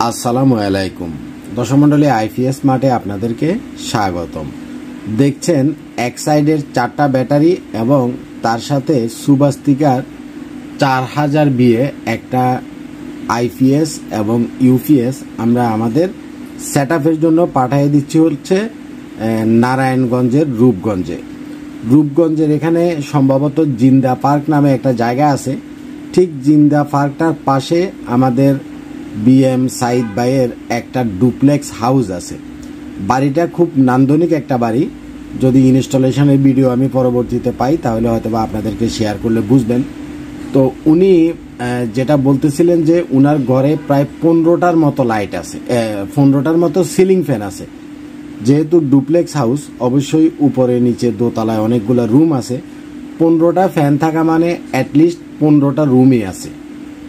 আসসালামু আলাইকুম দর্শক মণ্ডলী, আইপিএস মাঠে আপনাদেরকে স্বাগতম। দেখছেন এক সাইডের 4টা ব্যাটারি এবং তার সাথে সুবাস্তিকার 4000 বিয়ে একটা আইপিএস এবং ইউপিএস আমরা আমাদের সেটআপের জন্য পাঠিয়ে দিচ্ছি হচ্ছে নারায়ণগঞ্জের রূপগঞ্জের এখানে সম্ভবত জিন্দা পার্ক নামে একটা জায়গা আছে। ঠিক জিন্দা পার্কটার পাশে আমাদের বিএম সাইদ ভাইয়ের একটা ডুপ্লেক্স হাউস আছে। বাড়িটা খুব নান্দনিক একটা বাড়ি। যদি ইনস্টলেশনের ভিডিও আমি পরবর্তীতে পাই তাহলে হয়তো বা আপনাদেরকে শেয়ার করলে বুঝবেন। তো উনি যেটা বলতেছিলেন যে উনার ঘরে প্রায় 15টার মতো লাইট আছে, 15টার মতো সিলিং ফ্যান আছে। যেহেতু ডুপ্লেক্স হাউস, অবশ্যই উপরে নিচে দোতলায় অনেকগুলো রুম আছে। 15টা ফ্যান থাকা মানে অ্যাটলিস্ট 15টা রুমই আছে।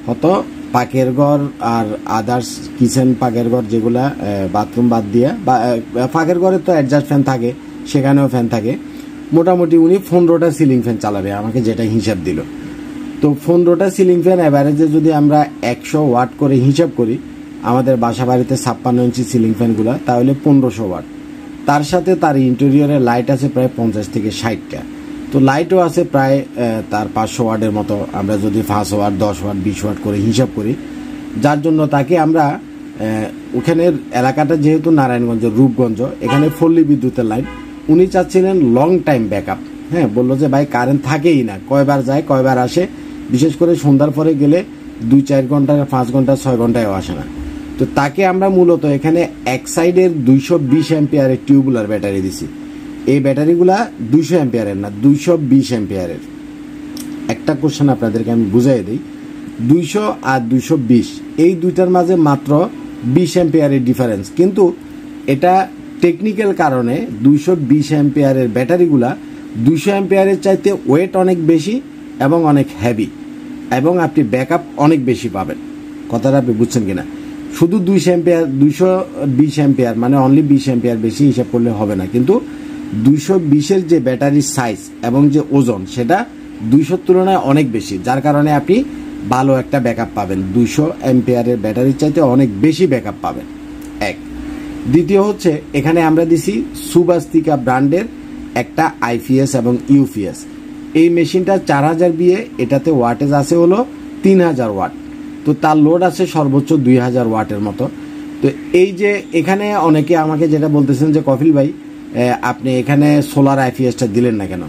হয়তো পাকের ঘর আর আদার্স কিচেন পাকের ঘর যেগুলা বাথরুম বাদ দিয়ে বা পাকের ঘরে তো অ্যাডজাস্ট ফ্যান থাকে, সেখানেও ফ্যান থাকে। মোটামুটি উনি 15টা সিলিং ফ্যান চালাবে, আমাকে যেটা হিসাব দিল। তো 15টা সিলিং ফ্যান অ্যাভারেজে যদি আমরা 100 ওয়াট করে হিসাব করি, আমাদের বাসা বাড়িতে 56 ইঞ্চি সিলিং ফ্যানগুলো, তাহলে 1500 ওয়াট। তার সাথে তার ইন্টেরিয়রের লাইট আছে প্রায় 50 থেকে 60টা। তো লাইটও আছে প্রায় তার 500 ওয়াটের মতো। আমরা যদি 5 ওয়াট 10 ওয়াট 20 ওয়াট করে হিসাব করি, যার জন্য তাকে আমরা ওখানের এলাকাটা যেহেতু নারায়ণগঞ্জ রূপগঞ্জ, এখানে পল্লী বিদ্যুতের লাইন, উনি চাচ্ছিলেন লং টাইম ব্যাকআপ। হ্যাঁ, বললো যে ভাই কারেন্ট থাকেই না, কয়বার যায় কয়বার আসে, বিশেষ করে সন্ধ্যার পরে গেলে 2-4 ঘন্টা 5 ঘন্টা 6 ঘন্টায়ও আসে না। তো তাকে আমরা মূলত এখানে এক সাইডের 220 অ্যাম্পিয়ারের টিউবুলার ব্যাটারি দিছি। এই ব্যাটারিগুলা 200 অ্যাম্পিয়ারের না, 220 অ্যাম্পিয়ারের। একটা কোশ্চেন আপনাদেরকে আমি বুঝাই দিই, 200 আর 220 এই দুইটার মাঝে মাত্র 20 অ্যাম্পিয়ারের ডিফারেন্স। কিন্তু এটা টেকনিক্যাল কারণে 220 অ্যাম্পিয়ারের ব্যাটারিগুলা 200 অ্যাম্পিয়ারের চাইতে ওয়েট অনেক বেশি এবং অনেক হেভি, এবং আপনি ব্যাকআপ অনেক বেশি পাবেন। কথাটা আপনি বুঝছেন কিনা? শুধু 200 অ্যাম্পিয়ার 220 অ্যাম্পিয়ার মানে অনলি 20 অ্যাম্পিয়ার বেশি হিসাব করলে হবে না। কিন্তু 220-এর যে ব্যাটারির সাইজ এবং যে ওজন, সেটা 200-র তুলনায় অনেক বেশি, যার কারণে আপনি ভালো একটা ব্যাকআপ পাবেন। 200 অ্যাম্পিয়ারের ব্যাটারির চাইতে অনেক বেশি ব্যাকআপ পাবেন। এক। দ্বিতীয় হচ্ছে, এখানে আমরা দিছি সুবাস্তিকা ব্র্যান্ডের একটা আইপিএস এবং ইউপিএস। এই মেশিনটা 4000 বিয়ে, এটাতে ওয়াটেজ আছে হলো 3000 ওয়াট। তো তার লোড আছে সর্বোচ্চ 2000 ওয়াটের মতো। তো এই যে এখানে অনেকে আমাকে যেটা বলতেছেন যে কফিল ভাই আপনি এখানে সোলার আইপিএসটা দিলেন না কেন?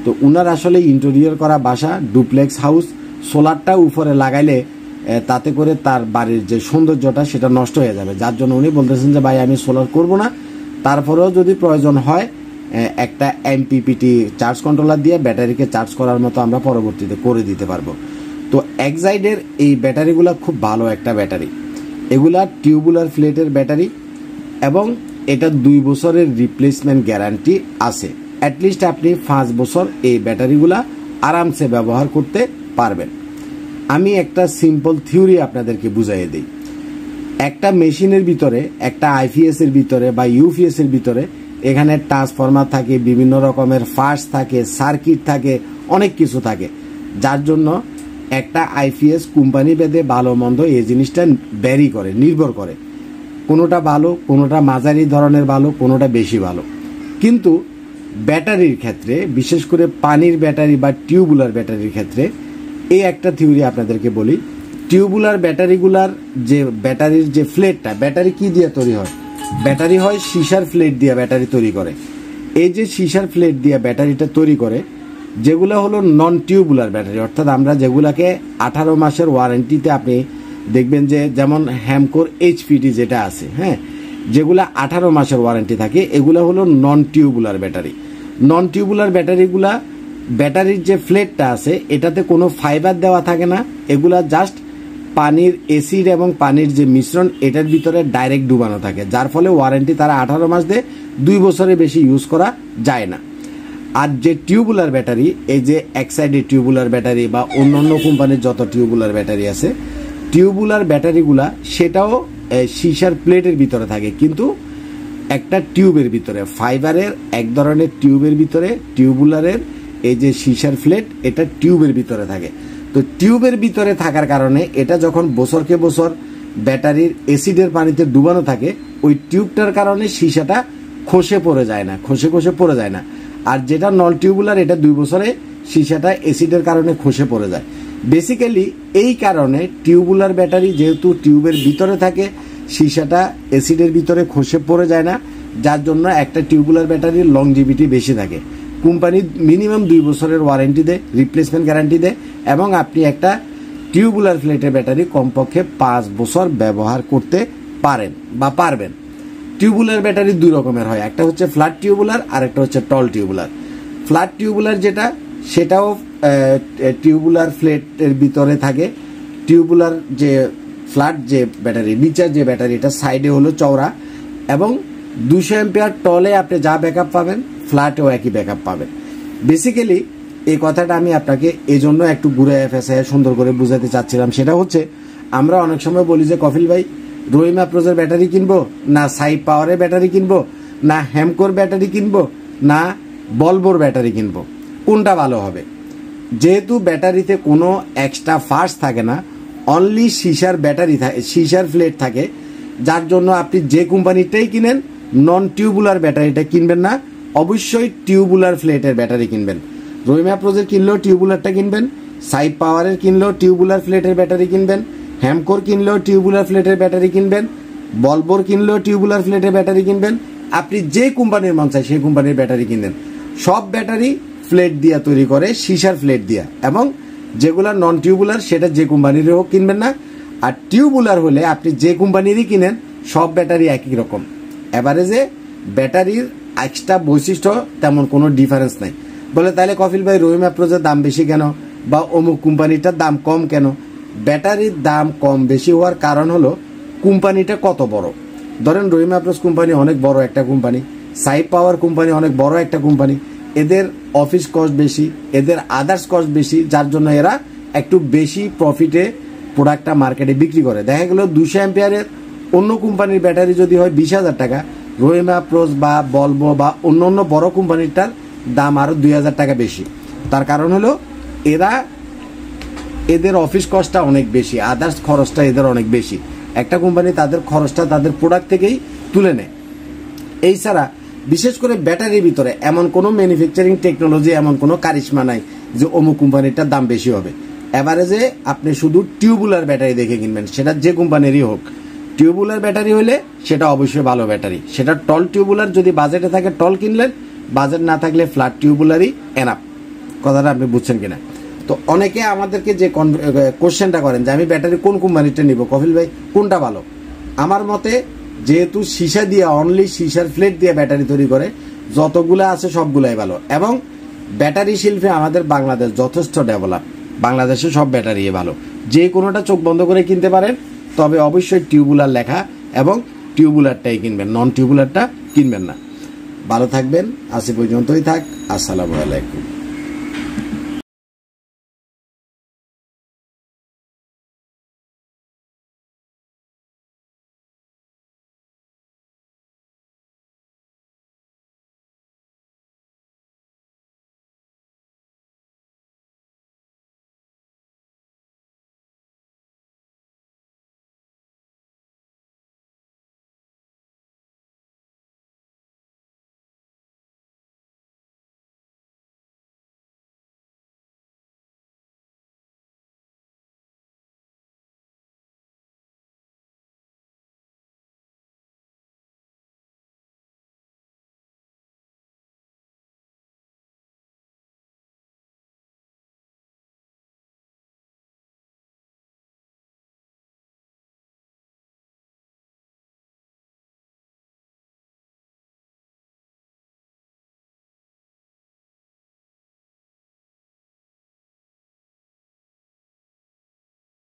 তো উনার আসলে ইন্টেরিয়র করা বাসা, ডুপ্লেক্স হাউস, সোলারটা উপরে লাগাইলে তাতে করে তার বাড়ির যে সৌন্দর্যটা সেটা নষ্ট হয়ে যাবে। যার জন্য উনি বলতেছেন যে ভাই আমি সোলার করব না, তারপরেও যদি প্রয়োজন হয় একটা এমপিপিটি চার্জ কন্ট্রোলার দিয়ে ব্যাটারিকে চার্জ করার মতো আমরা পরবর্তীতে করে দিতে পারবো। তো এক্সাইডের এই ব্যাটারিগুলা খুব ভালো একটা ব্যাটারি। এগুলা টিউবুলার প্লেটের ব্যাটারি এবং এটা 2 বছরের রিপ্লেসমেন্ট গ্যারান্টি আছে। অ্যাটলিস্ট আপনি 5 বছর এই ব্যাটারিগুলা আরামসে ব্যবহার করতে পারবেন। আমি একটা সিম্পল থিওরি আপনাদেরকে বুঝাইয়ে দিই। একটা মেশিনের ভিতরে, একটা আইপিএস এর ভিতরে বা ইউপিএস এর ভিতরে, এখানে ট্রান্সফরমার থাকে, বিভিন্ন রকমের ফার্স থাকে, সার্কিট থাকে, অনেক কিছু থাকে। যার জন্য একটা আইপিএস কোম্পানি ভেদে ভালো মন্দ এই জিনিসটা ভ্যারি করে, নির্ভর করে। কোনোটা ভালো, কোনোটা মাঝারি ধরনের ভালো, কোনোটা বেশি ভালো। কিন্তু ব্যাটারির ক্ষেত্রে, বিশেষ করে পানির ব্যাটারি বা টিউবুলার ব্যাটারির ক্ষেত্রে, এই একটা থিওরি আপনাদেরকে বলি। টিউবুলার ব্যাটারিগুলার যে ব্যাটারির যে ফ্লেটটা, ব্যাটারি কি দিয়ে তৈরি হয়? ব্যাটারি হয় সীসার ফ্লেট দিয়ে ব্যাটারি তৈরি করে। এই যে সীসার ফ্লেট দিয়ে ব্যাটারিটা তৈরি করে, যেগুলো হলো নন টিউবুলার ব্যাটারি, অর্থাৎ আমরা যেগুলাকে 18 মাসের ওয়ারেন্টিতে আপনি দেখবেন যে, যেমন হ্যামকোর এইচপিটি যেটা আছে, হ্যাঁ, যেগুলা 18 মাসের ওয়ারেন্টি থাকে, এগুলো হলো নন টিউবুলার ব্যাটারি। নন টিউবুলার ব্যাটারিগুলা, ব্যাটারির যে ফ্লেটটা আছে এটাতে কোনো ফাইবার দেওয়া থাকে না। এগুলা জাস্ট পানির অ্যাসিড এবং পানির যে মিশ্রণ, এটার ভিতরে ডাইরেক্ট ডুবানো থাকে, যার ফলে ওয়ারেন্টি তারা 18 মাস দেয়, 2 বছরের বেশি ইউজ করা যায় না। আর যে টিউবুলার ব্যাটারি, এই যে এক্সাইডের টিউবুলার ব্যাটারি বা অন্য কোম্পানির যত টিউবুলার ব্যাটারি আছে, টিউবুলার ব্যাটারিগুলা সেটাও সীসার প্লেটের ভিতরে থাকে, কিন্তু একটা টিউবের ভিতরে, ফাইবারের এক ধরনের টিউবের ভিতরে, টিউবুলারের এই যে সীসার প্লেট, এটা টিউবের ভিতরে থাকে। তো টিউবের ভিতরে থাকার কারণে এটা যখন বছরকে বছর ব্যাটারির অ্যাসিডের পানিতে ডুবানো থাকে, ওই টিউবটার কারণে সীসাটা খসে পড়ে যায় না, খসে পড়ে যায় না। আর যেটা নন টিউবুলার, এটা 2 বছরে সীসাটা অ্যাসিডের কারণে খসে পড়ে যায়। বেসিক্যালি এই কারণে টিউবুলার ব্যাটারি যেহেতু টিউবের ভিতরে থাকে, সীসাটা অ্যাসিডের ভিতরে খসে পড়ে যায় না, যার জন্য একটা টিউবুলার ব্যাটারির লংজিভিটি বেশি থাকে। কোম্পানি মিনিমাম 2 বছরের ওয়ারেন্টি দেয়, রিপ্লেসমেন্ট গ্যারান্টি দেয়, এবং আপনি একটা টিউবুলার প্লেটের ব্যাটারি কমপক্ষে 5 বছর ব্যবহার করতে পারেন বা পারবেন। টিউবুলার ব্যাটারি 2 রকমের হয়, একটা হচ্ছে ফ্ল্যাট টিউবুলার আর একটা হচ্ছে টল টিউবুলার। ফ্ল্যাট টিউবুলার যেটা, সেটাও টিউবুলার প্লেটের ভিতরে থাকে। টিউবুলার যে ফ্ল্যাট যে ব্যাটারি, নিচের যে ব্যাটারি, এটা সাইডে হলো চওড়া, এবং 200 অ্যাম্পিয়ার টলে আপনি যা ব্যাকআপ পাবেন, ফ্ল্যাটেও একই ব্যাকআপ পাবেন। বেসিক্যালি এই কথাটা আমি আপনাকে এই জন্য একটু ঘুরে ফেঁসে সুন্দর করে বুঝাতে চাচ্ছিলাম। সেটা হচ্ছে, আমরা অনেক সময় বলি যে কফিল ভাই, রহিম আফরোজের ব্যাটারি কিনবো, না সাই পাওয়ারের ব্যাটারি কিনবো, না হ্যামকোর ব্যাটারি কিনবো, না বলবোর ব্যাটারি কিনবো, কোনটা ভালো হবে? যেহেতু ব্যাটারিতে কোনো এক্সট্রা ফার্স থাকে না, অনলি সিসার ব্যাটারি থাকে, সিসার প্লেট থাকে, যার জন্য আপনি যে কোম্পানিটাই কিনেন, নন টিউবুলার ব্যাটারিটা কিনবেন না, অবশ্যই টিউবুলার প্লেটের ব্যাটারি কিনবেন। রহিম আফরোজের কিনলেও টিউবুলারটা কিনবেন, সাই পাওয়ারের কিনলেও টিউবুলার প্লেটের ব্যাটারি কিনবেন, হ্যামকোর কিনলেও টিউবুলার প্লেটের ব্যাটারি কিনবেন, বলবোর কিনলেও টিউবুলার প্লেটের ব্যাটারি কিনবেন। আপনি যে কোম্পানির মন চায় সেই কোম্পানির ব্যাটারি কিনবেন। সব ব্যাটারি প্লেট দিয়া তৈরি করে, সিসার প্লেট দিয়া, এবং যেগুলা নন টিউবুলার সেটা যে কোম্পানির হোক কিনবেন না। আর টিউবুলার হলে আপনি যে কোম্পানিরই কিনেন, সব ব্যাটারি একই রকম। এভারেজে ব্যাটারির এক্সট্রা বৈশিষ্ট্য তেমন কোনো ডিফারেন্স নাই। বলে তাহলে কফিল ভাই, রহিম আফরোজের দাম বেশি কেন, বা অমুক কোম্পানিটার দাম কম কেন? ব্যাটারির দাম কম বেশি হওয়ার কারণ হলো কোম্পানিটা কত বড়। ধরেন রহিম আফরোজ কোম্পানি অনেক বড় একটা কোম্পানি, সাই পাওয়ার কোম্পানি অনেক বড় একটা কোম্পানি, এদের অফিস কস্ট বেশি, এদের আদার্স কস্ট বেশি, যার জন্য এরা একটু বেশি প্রফিটে প্রোডাক্টটা মার্কেটে বিক্রি করে। দেখা গেল 200 অ্যাম্পিয়ারের অন্য কোম্পানির ব্যাটারি যদি হয় 20,000 টাকা, রহিম আফরোজ বা বলবো বা অন্য বড় কোম্পানিটার দাম আরও 2,000 টাকা বেশি। তার কারণ হলো এদের অফিস কস্টটা অনেক বেশি, আদার্স খরচটা এদের অনেক বেশি। একটা কোম্পানি তাদের খরচটা তাদের প্রোডাক্ট থেকেই তুলে নেয়। এই ছাড়া বিশেষ করে ব্যাটারির ভিতরে এমন কোনো ম্যানুফ্যাকচারিং টেকনোলজি, এমন কোনো কারিশমা নাই যে অমুক কোম্পানিটার দাম বেশি হবে। এভারেজে আপনি শুধু টিউবুলার ব্যাটারি দেখে কিনবেন, সেটা যে কোম্পানিরই হোক। টিউবুলার ব্যাটারি হলে সেটা অবশ্যই ভালো ব্যাটারি। সেটা টল টিউবুলার, যদি বাজেটে থাকে টল কিনলেন, বাজেট না থাকলে ফ্ল্যাট টিউবুলারই এনাফ। কথাটা আপনি বুঝছেন কিনা? তো অনেকে আমাদেরকে যে কোশ্চেনটা করেন যে আমি ব্যাটারি কোন কোম্পানিটা নিব, কফিল ভাই কোনটা ভালো? আমার মতে, যেহেতু সীসা দিয়ে, অনলি সীসার প্লেট দিয়ে ব্যাটারি তৈরি করে, যতগুলো আছে সবগুলাই ভালো। এবং ব্যাটারি শিল্পে আমাদের বাংলাদেশ যথেষ্ট ডেভেলপ, বাংলাদেশে সব ব্যাটারি ভালো। যে কোনোটা চোখ বন্ধ করে কিনতে পারেন, তবে অবশ্যই টিউবুলার লেখা এবং টিউবুলারটাই কিনবেন, নন টিউবুলারটা কিনবেন না। ভালো থাকবেন, আজ পর্যন্তই থাক। আসসালামু আলাইকুম।